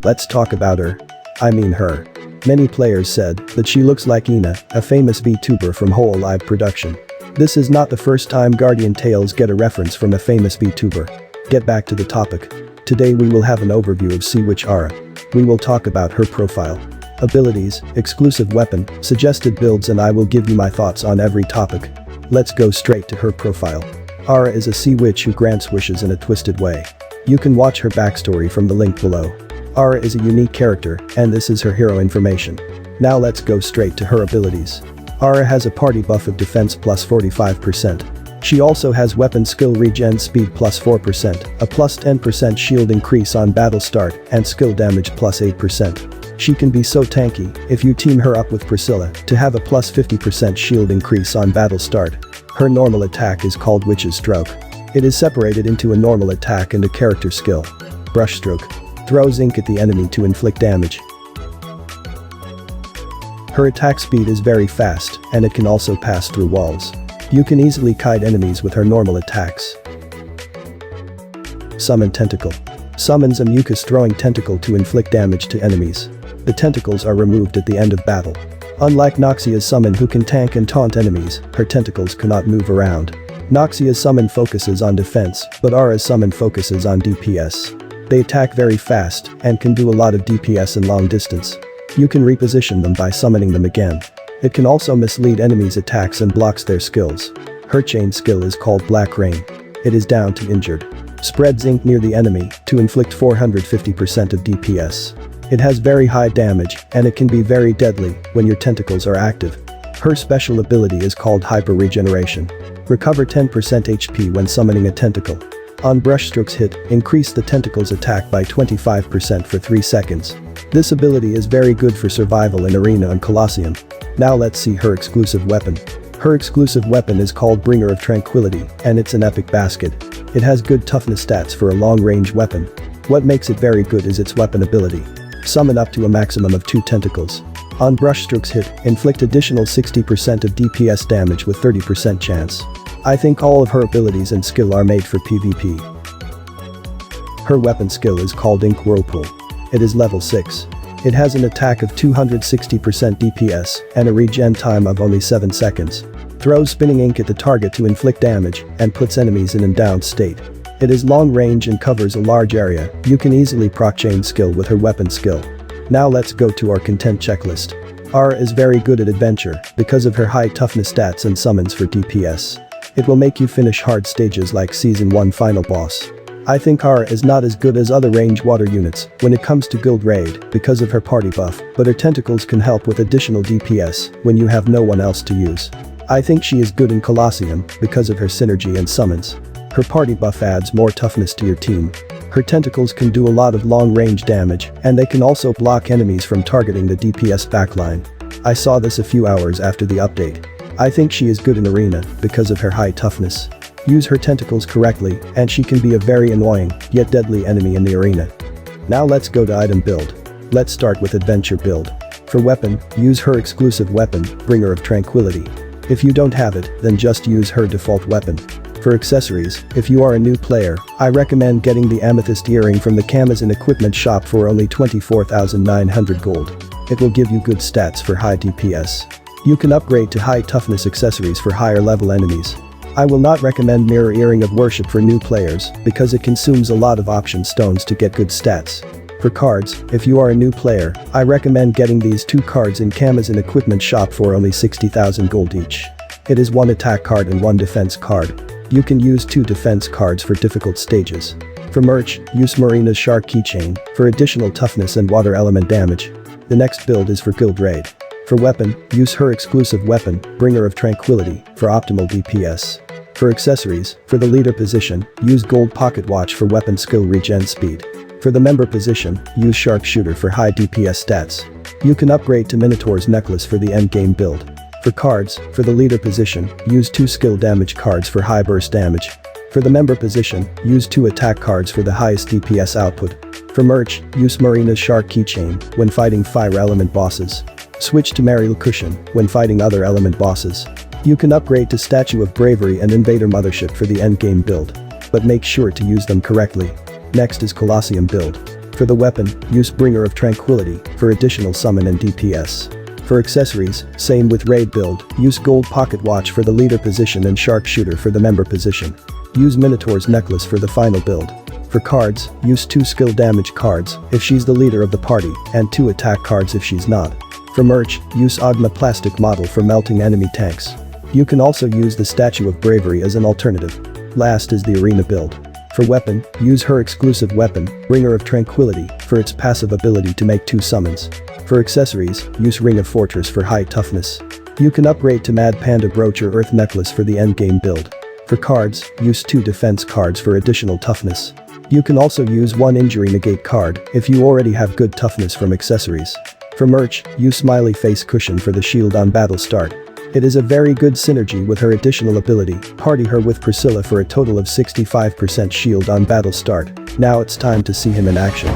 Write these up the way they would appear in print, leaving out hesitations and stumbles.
Let's talk about her. I mean her. Many players said that she looks like Ina, a famous VTuber from Hololive production. This is not the first time Guardian Tales get a reference from a famous VTuber. Get back to the topic. Today we will have an overview of Sea Witch Aura. We will talk about her profile, abilities, exclusive weapon, suggested builds, and I will give you my thoughts on every topic. Let's go straight to her profile. Aura is a sea witch who grants wishes in a twisted way. You can watch her backstory from the link below. Aura is a unique character, and this is her hero information. Now let's go straight to her abilities. Aura has a party buff of defense plus 45%. She also has weapon skill regen speed plus 4%, a plus 10% shield increase on battle start, and skill damage plus 8%. She can be so tanky if you team her up with Priscilla to have a plus 50% shield increase on battle start. Her normal attack is called Witch's Stroke. It is separated into a normal attack and a character skill. Brushstroke. Throws ink at the enemy to inflict damage. Her attack speed is very fast, and it can also pass through walls. You can easily kite enemies with her normal attacks. Summon Tentacle. Summons a mucus-throwing tentacle to inflict damage to enemies. The tentacles are removed at the end of battle. Unlike Noxia's summon, who can tank and taunt enemies, her tentacles cannot move around. Noxia's summon focuses on defense, but Aura's summon focuses on DPS. They attack very fast and can do a lot of DPS in long distance. You can reposition them by summoning them again. It can also mislead enemies' attacks and blocks their skills. Her chain skill is called Black Rain. It is down to injured. Spreads ink near the enemy to inflict 450% of DPS. It has very high damage, and it can be very deadly when your tentacles are active. Her special ability is called Hyper Regeneration. Recover 10% HP when summoning a tentacle. On Brushstroke's hit, increase the tentacle's attack by 25% for 3 seconds. This ability is very good for survival in Arena and Colosseum. Now let's see her exclusive weapon. Her exclusive weapon is called Bringer of Tranquility, and it's an epic basket. It has good toughness stats for a long-range weapon. What makes it very good is its weapon ability. Summon up to a maximum of 2 tentacles. On Brushstroke's hit, inflict additional 60% of DPS damage with 30% chance. I think all of her abilities and skill are made for PvP. Her weapon skill is called Ink Whirlpool. It is level 6. It has an attack of 260% DPS and a regen time of only 7 seconds. Throws spinning ink at the target to inflict damage and puts enemies in a downed state. It is long range and covers a large area. You can easily proc chain skill with her weapon skill. Now let's go to our content checklist. Aura is very good at adventure because of her high toughness stats and summons for DPS. It will make you finish hard stages like Season 1 final boss. I think Aura is not as good as other range water units when it comes to guild raid because of her party buff, but her tentacles can help with additional DPS when you have no one else to use. I think she is good in Colosseum because of her synergy and summons. Her party buff adds more toughness to your team. Her tentacles can do a lot of long-range damage, and they can also block enemies from targeting the DPS backline. I saw this a few hours after the update. I think she is good in Arena because of her high toughness. Use her tentacles correctly, and she can be a very annoying, yet deadly enemy in the arena. Now let's go to item build. Let's start with adventure build. For weapon, use her exclusive weapon, Bringer of Tranquility. If you don't have it, then just use her default weapon. For accessories, if you are a new player, I recommend getting the amethyst earring from the Amazon equipment shop for only 24,900 gold. It will give you good stats for high DPS. You can upgrade to high toughness accessories for higher level enemies. I will not recommend Mirror Earring of Worship for new players because it consumes a lot of option stones to get good stats. For cards, if you are a new player, I recommend getting these 2 cards in Amazon equipment shop for only 60,000 gold each. It is 1 attack card and 1 defense card. You can use 2 defense cards for difficult stages. For merch, use Marina's Shark Keychain for additional toughness and water element damage. The next build is for Guild Raid. For weapon, use her exclusive weapon, Bringer of Tranquility, for optimal DPS. For accessories, for the leader position, use Gold Pocket Watch for weapon skill regen speed. For the member position, use Sharpshooter for high DPS stats. You can upgrade to Minotaur's Necklace for the endgame build. For cards, for the leader position, use 2 skill damage cards for high burst damage. For the member position, use 2 attack cards for the highest DPS output. For merch, use Marina's Shark Keychain when fighting fire element bosses. Switch to Mariel Cushion when fighting other element bosses. You can upgrade to Statue of Bravery and Invader Mothership for the endgame build. But make sure to use them correctly. Next is Colosseum build. For the weapon, use Bringer of Tranquility for additional summon and DPS. For accessories, same with raid build, use gold pocket watch for the leader position and sharpshooter for the member position. Use Minotaur's necklace for the final build. For cards, use 2 skill damage cards if she's the leader of the party and 2 attack cards if she's not. For merch, use Ogma plastic model for melting enemy tanks. You can also use the Statue of Bravery as an alternative. Last is the arena build. For weapon, use her exclusive weapon, Bringer of Tranquility, for its passive ability to make 2 summons. For accessories, use Ring of Fortress for high toughness. You can upgrade to Mad Panda Brooch or Earth Necklace for the endgame build. For cards, use 2 defense cards for additional toughness. You can also use 1 injury negate card if you already have good toughness from accessories. For merch, use Smiley Face Cushion for the shield on battle start. It is a very good synergy with her additional ability, party her with Priscilla for a total of 65% shield on battle start. Now it's time to see him in action.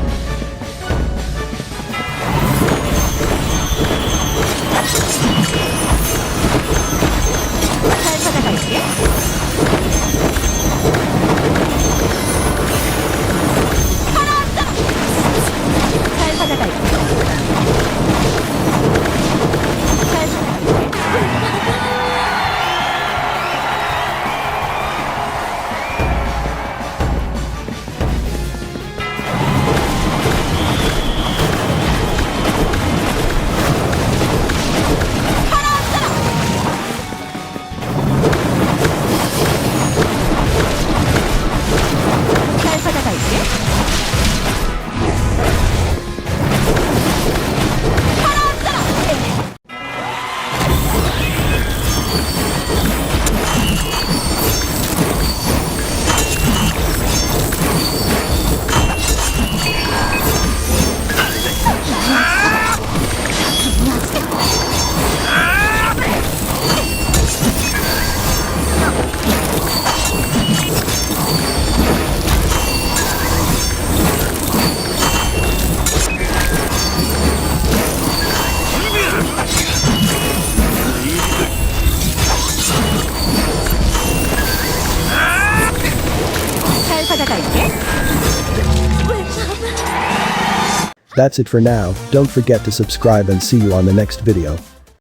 That's it for now, don't forget to subscribe and see you on the next video.